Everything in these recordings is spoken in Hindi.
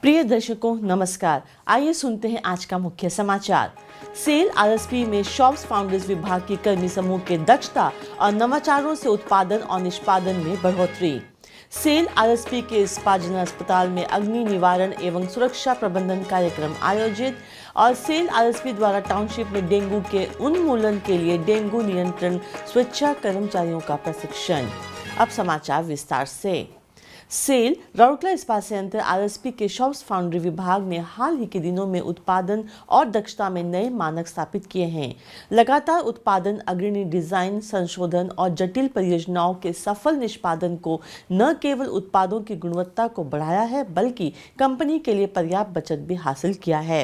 प्रिय दर्शकों नमस्कार। आइए सुनते हैं आज का मुख्य समाचार। सेल आरएसपी में शॉप्स फाउंडर्स विभाग की कर्मी समूह के दक्षता और नवाचारों से उत्पादन और निष्पादन में बढ़ोतरी। सेल आरएसपी के स्पा जनरल अस्पताल में अग्नि निवारण एवं सुरक्षा प्रबंधन कार्यक्रम आयोजित और सेल आरएसपी द्वारा टाउनशिप में डेंगू के उन्मूलन के लिए डेंगू नियंत्रण स्वेच्छा कर्मचारियों का प्रशिक्षण। अब समाचार विस्तार से। सेल राउरकेला इस्पात संयंत्र आरएसपी के शॉप्स फाउंड्री विभाग ने हाल ही के दिनों में उत्पादन और दक्षता में नए मानक स्थापित किए हैं। लगातार उत्पादन, अग्रणी डिजाइन, संशोधन और जटिल परियोजनाओं के सफल निष्पादन को न केवल उत्पादों की गुणवत्ता को बढ़ाया है बल्कि कंपनी के लिए पर्याप्त बचत भी हासिल किया है।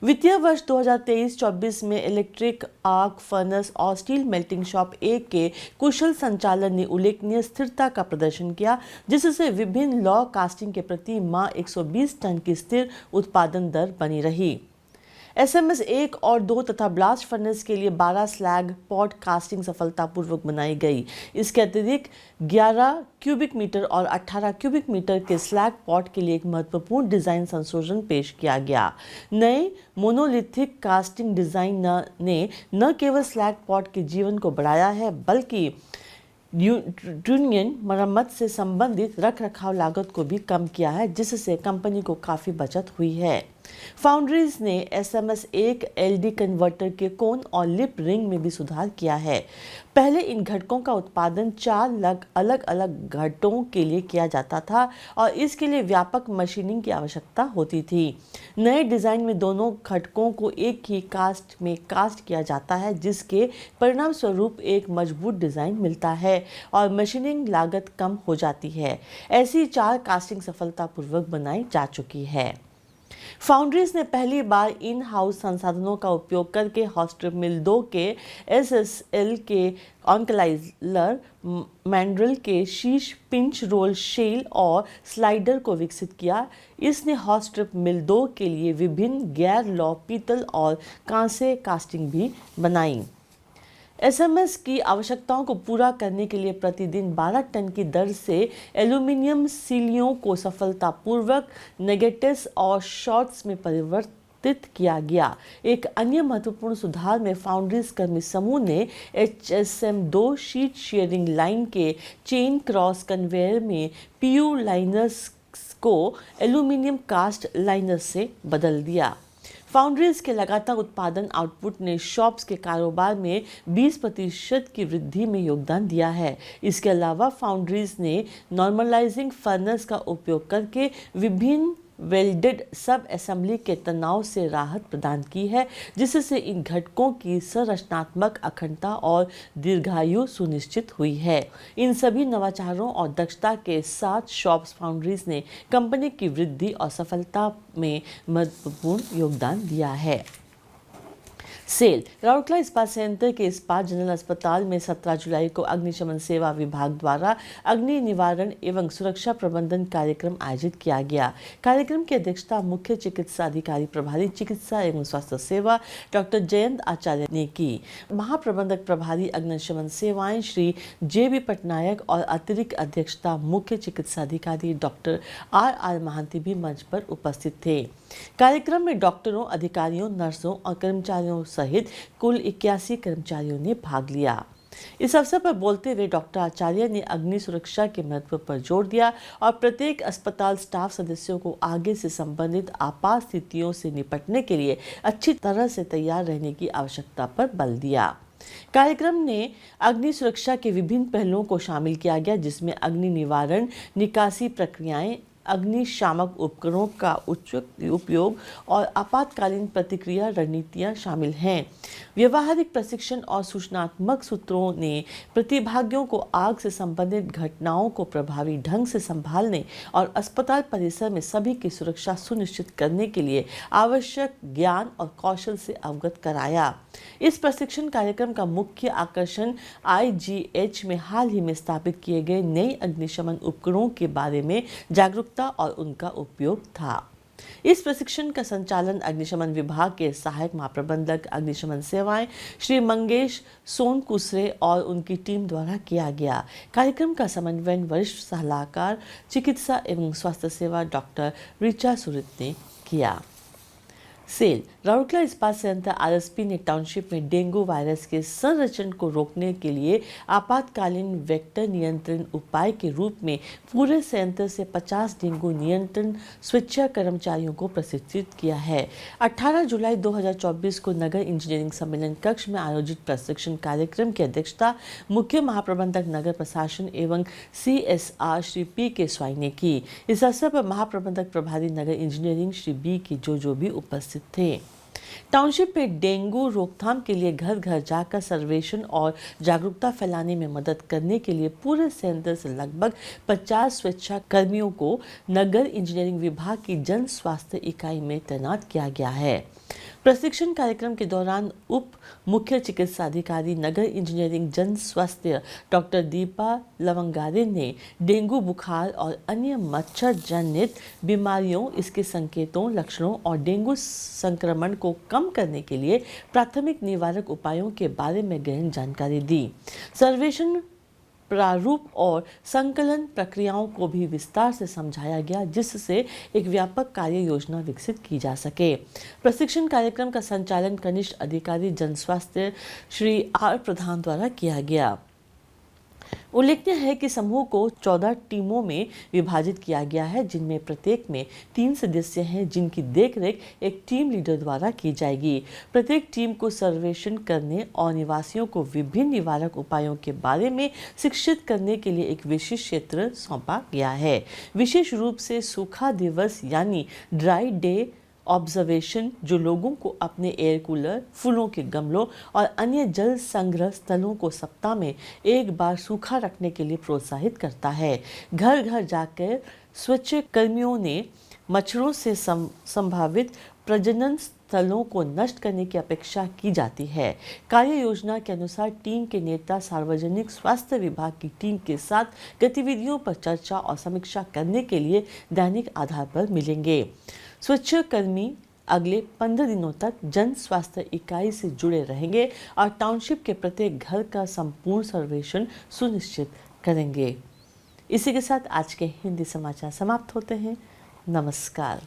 वित्तीय वर्ष 2023-24 में इलेक्ट्रिक आर्क फर्नेस और स्टील मेल्टिंग शॉप 1 के कुशल संचालन ने उल्लेखनीय स्थिरता का प्रदर्शन किया, जिससे विभिन्न लॉ कास्टिंग के प्रति माह 120 टन की स्थिर उत्पादन दर बनी रही। एसएमएस 1 और 2 तथा ब्लास्ट फर्नेस के लिए 12 स्लैग पॉट कास्टिंग सफलतापूर्वक बनाई गई। इसके अतिरिक्त 11 क्यूबिक मीटर और 18 क्यूबिक मीटर के स्लैग पॉट के लिए एक महत्वपूर्ण डिजाइन संशोधन पेश किया गया। नए मोनोलिथिक कास्टिंग डिजाइन ने न केवल स्लैग पॉट के जीवन को बढ़ाया है बल्कि यूनियन मरम्मत से संबंधित रखरखाव लागत को भी कम किया है, जिससे कंपनी को काफी बचत हुई है। फाउंड्रीज ने एसएमएस 1 एलडी कन्वर्टर के कोन और लिप रिंग में भी सुधार किया है। पहले इन घटकों का उत्पादन 4 अलग अलग घटों के लिए किया जाता था और इसके लिए व्यापक मशीनिंग की आवश्यकता होती थी। नए डिजाइन में दोनों घटकों को एक ही कास्ट में कास्ट किया जाता है, जिसके परिणाम स्वरूप एक मजबूत डिजाइन मिलता है और मशीनिंग लागत कम हो जाती है। ऐसी 4 कास्टिंग सफलतापूर्वक बनाई जा चुकी है। फाउंड्रीज ने पहली बार इन हाउस संसाधनों का उपयोग करके हॉट स्ट्रिप मिल 2 के एसएसएल के ऑनकलाइजर मैंड्रिल के शीश पिंच रोल शेल और स्लाइडर को विकसित किया। इसने हॉट स्ट्रिप मिल 2 के लिए विभिन्न गैर लौ पीतल और कांसे कास्टिंग भी बनाई। एसएमएस की आवश्यकताओं को पूरा करने के लिए प्रतिदिन 12 टन की दर से एल्यूमीनियम सीलियों को सफलतापूर्वक नेगेटिव्स और शॉर्ट्स में परिवर्तित किया गया। एक अन्य महत्वपूर्ण सुधार में फाउंड्रीज कर्मी समूह ने HSM2 शीट शेयरिंग लाइन के चेन क्रॉस कन्वेयर में पीयू लाइनर्स को एल्यूमीनियम कास्ट लाइनर से बदल दिया। फाउंड्रीज के लगातार उत्पादन आउटपुट ने शॉप्स के कारोबार में 20% की वृद्धि में योगदान दिया है। इसके अलावा फाउंड्रीज ने नॉर्मलाइजिंग फर्नेस का उपयोग करके विभिन्न वेल्डेड सब असेंबली के तनाव से राहत प्रदान की है, जिससे इन घटकों की संरचनात्मक अखंडता और दीर्घायु सुनिश्चित हुई है। इन सभी नवाचारों और दक्षता के साथ शॉप्स फाउंड्रीज ने कंपनी की वृद्धि और सफलता में महत्वपूर्ण योगदान दिया है। सेल राउरकेला इस्पात संयंत्र के इस्पात जनरल अस्पताल में 17 जुलाई को अग्निशमन सेवा विभाग द्वारा अग्नि निवारण एवं सुरक्षा प्रबंधन कार्यक्रम आयोजित किया गया। कार्यक्रम की अध्यक्षता मुख्य चिकित्सा अधिकारी प्रभारी चिकित्सा एवं स्वास्थ्य सेवा डॉक्टर जयंत आचार्य ने की। महाप्रबंधक प्रभारी अग्निशमन सेवाएं श्री JB पटनायक और अतिरिक्त अध्यक्षता मुख्य चिकित्सा अधिकारी डॉक्टर RR महांती भी मंच पर उपस्थित थे। कार्यक्रम में डॉक्टरों, अधिकारियों, नर्सों और कर्मचारियों सहित कुल 81 कर्मचारियों ने भाग लिया। इस अवसर पर बोलते हुए डॉक्टर आचार्य ने अग्नि सुरक्षा के महत्व पर जोर दिया और प्रत्येक अस्पताल स्टाफ सदस्यों को आगे से संबंधित आपात स्थितियों से निपटने के लिए अच्छी तरह से तैयार रहने की आवश्यकता पर बल दिया। कार्यक्रम में अग्नि सुरक्षा के विभिन्न पहलुओं को शामिल किया गया, जिसमें अग्नि निवारण, निकासी प्रक्रियाएं, अग्निशामक उपकरणों का उचित उपयोग और आपातकालीन प्रतिक्रिया रणनीतियां शामिल हैं। व्यवहारिक प्रशिक्षण और सूचनात्मक सूत्रों ने प्रतिभागियों को आग से संबंधित घटनाओं को प्रभावी ढंग से संभालने और अस्पताल परिसर में सभी की सुरक्षा सुनिश्चित करने के लिए आवश्यक ज्ञान और कौशल से अवगत कराया। इस प्रशिक्षण कार्यक्रम का मुख्य आकर्षण IGH में हाल ही में स्थापित किए गए नए अग्निशमन उपकरणों के बारे में जागरूकता और उनका उपयोग था। इस प्रशिक्षण का संचालन अग्निशमन विभाग के सहायक महाप्रबंधक अग्निशमन सेवाएं श्री मंगेश सोनकुसरे और उनकी टीम द्वारा किया गया। कार्यक्रम का समन्वयन वरिष्ठ सलाहकार चिकित्सा एवं स्वास्थ्य सेवा डॉक्टर ऋचा सुरित ने किया। सेल राउरकेला इस्पात संयंत्र आरएसपी ने टाउनशिप में डेंगू वायरस के संरचन को रोकने के लिए आपातकालीन वेक्टर नियंत्रण उपाय के रूप में पूरे संयंत्र से 50 डेंगू नियंत्रण स्वेच्छा कर्मचारियों को प्रशिक्षित किया है। 18 जुलाई 2024 को नगर इंजीनियरिंग सम्मेलन कक्ष में आयोजित प्रशिक्षण कार्यक्रम की अध्यक्षता मुख्य महाप्रबंधक नगर प्रशासन एवं CSR श्री P.K. स्वाई ने की। इस अवसर पर महाप्रबंधक प्रभारी नगर इंजीनियरिंग श्री B.K. जो भी उपस्थित थे। टाउनशिप में डेंगू रोकथाम के लिए घर घर जाकर सर्वेक्षण और जागरूकता फैलाने में मदद करने के लिए पूरे संयंत्र से लगभग 50 स्वेच्छा कर्मियों को नगर इंजीनियरिंग विभाग की जन स्वास्थ्य इकाई में तैनात किया गया है। प्रशिक्षण कार्यक्रम के दौरान उप मुख्य चिकित्सा अधिकारी नगर इंजीनियरिंग जन स्वास्थ्य डॉक्टर दीपा लवंगारे ने डेंगू बुखार और अन्य मच्छर जनित बीमारियों, इसके संकेतों, लक्षणों और डेंगू संक्रमण को कम करने के लिए प्राथमिक निवारक उपायों के बारे में गहन जानकारी दी। सर्वेक्षण प्रारूप और संकलन प्रक्रियाओं को भी विस्तार से समझाया गया, जिससे एक व्यापक कार्य योजना विकसित की जा सके। प्रशिक्षण कार्यक्रम का संचालन कनिष्ठ अधिकारी जन स्वास्थ्य श्री R प्रधान द्वारा किया गया। उल्लेखनीय है कि समूह को 14 टीमों में विभाजित किया गया है, जिनमें प्रत्येक में 3 सदस्य हैं, जिनकी देखरेख एक टीम लीडर द्वारा की जाएगी। प्रत्येक टीम को सर्वेक्षण करने और निवासियों को विभिन्न निवारक उपायों के बारे में शिक्षित करने के लिए एक विशेष क्षेत्र सौंपा गया है। विशेष रूप से सूखा दिवस यानी ड्राई डे ऑब्जर्वेशन, जो लोगों को अपने एयर कूलर, फूलों के गमलों और अन्य जल संग्रह स्थलों को सप्ताह में एक बार सूखा रखने के लिए प्रोत्साहित करता है। घर घर जाकर स्वच्छ कर्मियों ने मच्छरों से संभावित प्रजनन स्थलों को नष्ट करने की अपेक्षा की जाती है। कार्य योजना के अनुसार टीम के नेता सार्वजनिक स्वास्थ्य विभाग की टीम के साथ गतिविधियों पर चर्चा और समीक्षा करने के लिए दैनिक आधार पर मिलेंगे। स्वच्छ कर्मी अगले 15 दिनों तक जन स्वास्थ्य इकाई से जुड़े रहेंगे और टाउनशिप के प्रत्येक घर का संपूर्ण सर्वेक्षण सुनिश्चित करेंगे। इसी के साथ आज के हिंदी समाचार समाप्त होते हैं। नमस्कार।